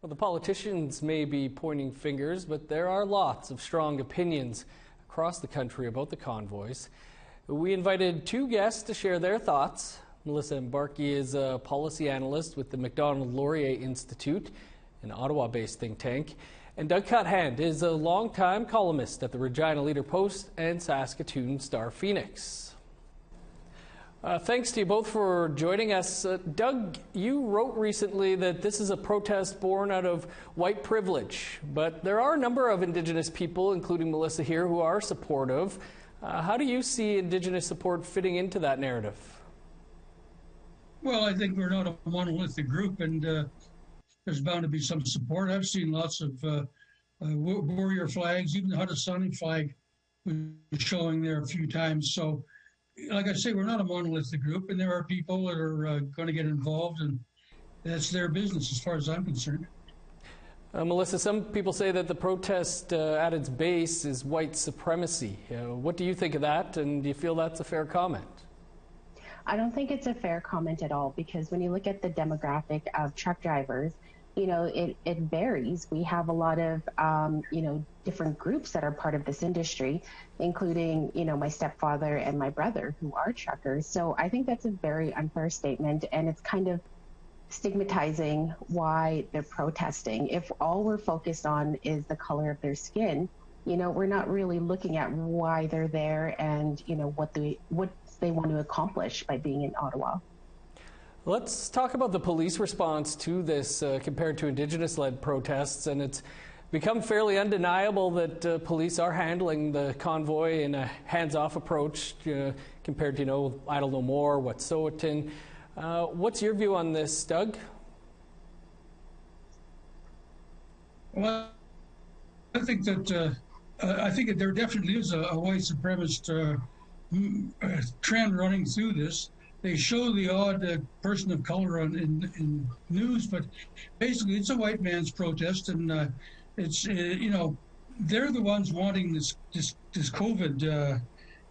Well, the politicians may be pointing fingers, but there are lots of strong opinions across the country about the convoys. We invited two guests to share their thoughts. Melissa Mbarki is a policy analyst with the Macdonald-Laurier Institute, an Ottawa-based think tank. And Doug Cuthand is a longtime columnist at the Regina Leader-Post and Saskatoon Star-Phoenix. Thanks to you both for joining us. Doug, you wrote recently that this is a protest born out of white privilege, but there are a number of Indigenous people, including Melissa here, who are supportive. How do you see Indigenous support fitting into that narrative? Well, I think we're not a monolithic group, and there's bound to be some support. I've seen lots of warrior flags, even the Haudenosaunee flag was showing there a few times. So, like I say, we're not a monolithic group, and there are people that are going to get involved, and that's their business as far as I'm concerned. Melissa, some people say that the protest at its base is white supremacy. What do you think of that, and do you feel that's a fair comment? I don't think it's a fair comment at all, because when you look at the demographic of truck drivers, you know, it varies. We have a lot of, different groups that are part of this industry, including, my stepfather and my brother who are truckers. So I think that's a very unfair statement, and it's kind of stigmatizing why they're protesting. If all we're focused on is the color of their skin, we're not really looking at why they're there and, what they want to accomplish by being in Ottawa. Let's talk about the police response to this compared to Indigenous-led protests, and it's become fairly undeniable that police are handling the convoy in a hands-off approach compared to, Idle No More, Wet'suwet'en. What's your view on this, Doug? Well, I think that there definitely is a white supremacist trend running through this. They show the odd person of color in news, but basically it's a white man's protest, and it's they're the ones wanting this COVID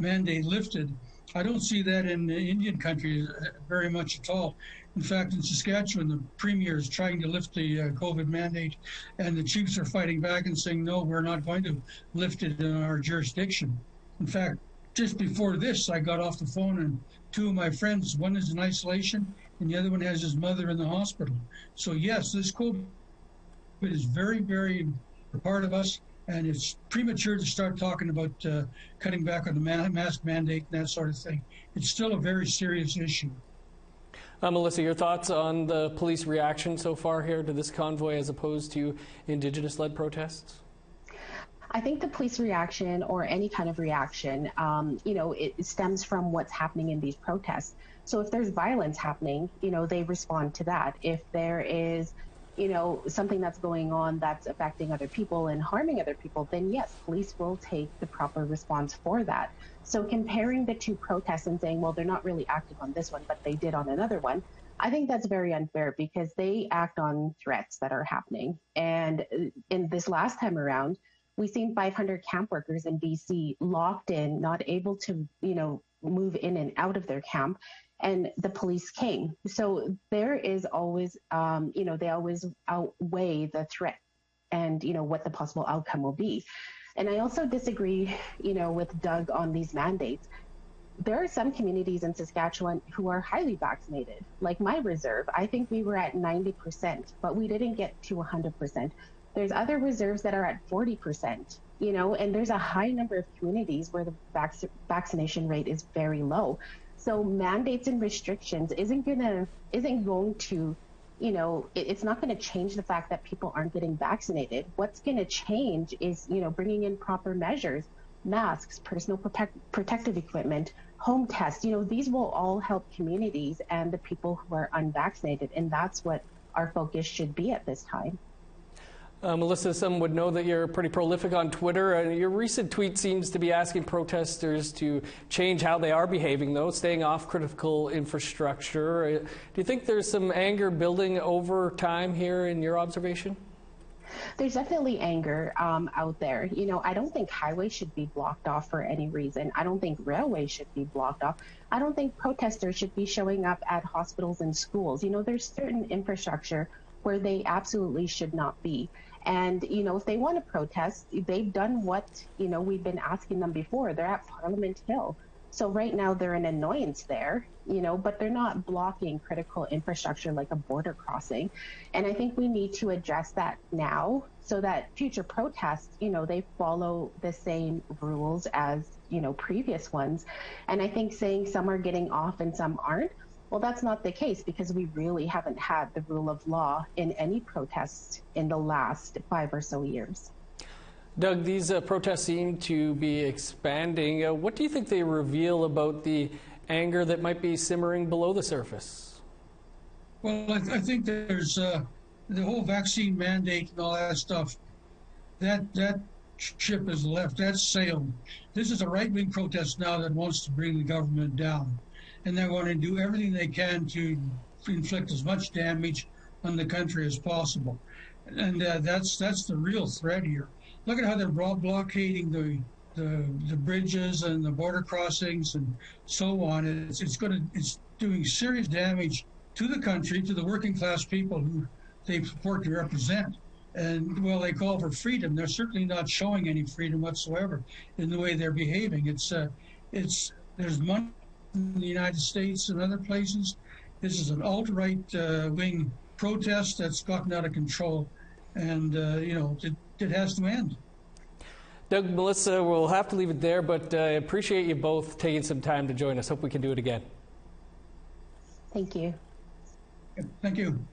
mandate lifted. I don't see that in Indian country very much at all. In fact, in Saskatchewan, the premier is trying to lift the COVID mandate, and the chiefs are fighting back and saying, no, we're not going to lift it in our jurisdiction. In fact, just before this, I got off the phone, and two of my friends, one is in isolation and the other one has his mother in the hospital. So yes, this COVID is very, very a part of us, and it's premature to start talking about cutting back on the mask mandate and that sort of thing. It's still a very serious issue. Melissa, your thoughts on the police reaction so far here to this convoy as opposed to Indigenous-led protests? I think the police reaction, or any kind of reaction, it stems from what's happening in these protests. So if there's violence happening, they respond to that. If there is, something that's going on that's affecting other people and harming other people, then yes, police will take the proper response for that. So comparing the two protests and saying, well, they're not really acting on this one, but they did on another one, I think that's very unfair, because they act on threats that are happening. And in this last time around, we've seen 500 camp workers in BC locked in, not able to, move in and out of their camp, and the police came. So there is always, they always outweigh the threat and, what the possible outcome will be. And I also disagree, with Doug on these mandates. There are some communities in Saskatchewan who are highly vaccinated, like my reserve. I think we were at 90%, but we didn't get to 100%. There's other reserves that are at 40%, and there's a high number of communities where the vaccination rate is very low. So mandates and restrictions isn't going to, it's not going to change the fact that people aren't getting vaccinated. What's going to change is, bringing in proper measures, masks, personal protective equipment, home tests. These will all help communities and the people who are unvaccinated, and that's what our focus should be at this time. Melissa, some would know that you're pretty prolific on Twitter, and your recent tweet seems to be asking protesters to change how they are behaving, though, staying off critical infrastructure. Do you think there's some anger building over time here in your observation? There's definitely anger out there. I don't think highways should be blocked off for any reason. I don't think railways should be blocked off. I don't think protesters should be showing up at hospitals and schools. There's certain infrastructure where they absolutely should not be. And, if they want to protest, they've done what, we've been asking them before. They're at Parliament Hill. So right now they're an annoyance there, but they're not blocking critical infrastructure like a border crossing. And I think we need to address that now so that future protests, they follow the same rules as, previous ones. And I think saying some are getting off and some aren't, well, that's not the case because we really haven't had the rule of law in any protests in the last 5 or so years. Doug, these protests seem to be expanding. What do you think they reveal about the anger that might be simmering below the surface? Well, I think there's the whole vaccine mandate and all that stuff. That ship has left. That's sailed. This is a right-wing protest now that wants to bring the government down. And they want to do everything they can to inflict as much damage on the country as possible. And that's the real threat here. Look at how they're blockading the bridges and the border crossings and so on. It's doing serious damage to the country, to the working class people who they purport to represent. And well, they call for freedom. They're certainly not showing any freedom whatsoever in the way they're behaving. There's money in the United States and other places. This is an alt-right wing protest that's gotten out of control, and it has to end. Doug, Melissa, we'll have to leave it there, but I appreciate you both taking some time to join us. Hope we can do it again. Thank you. Thank you.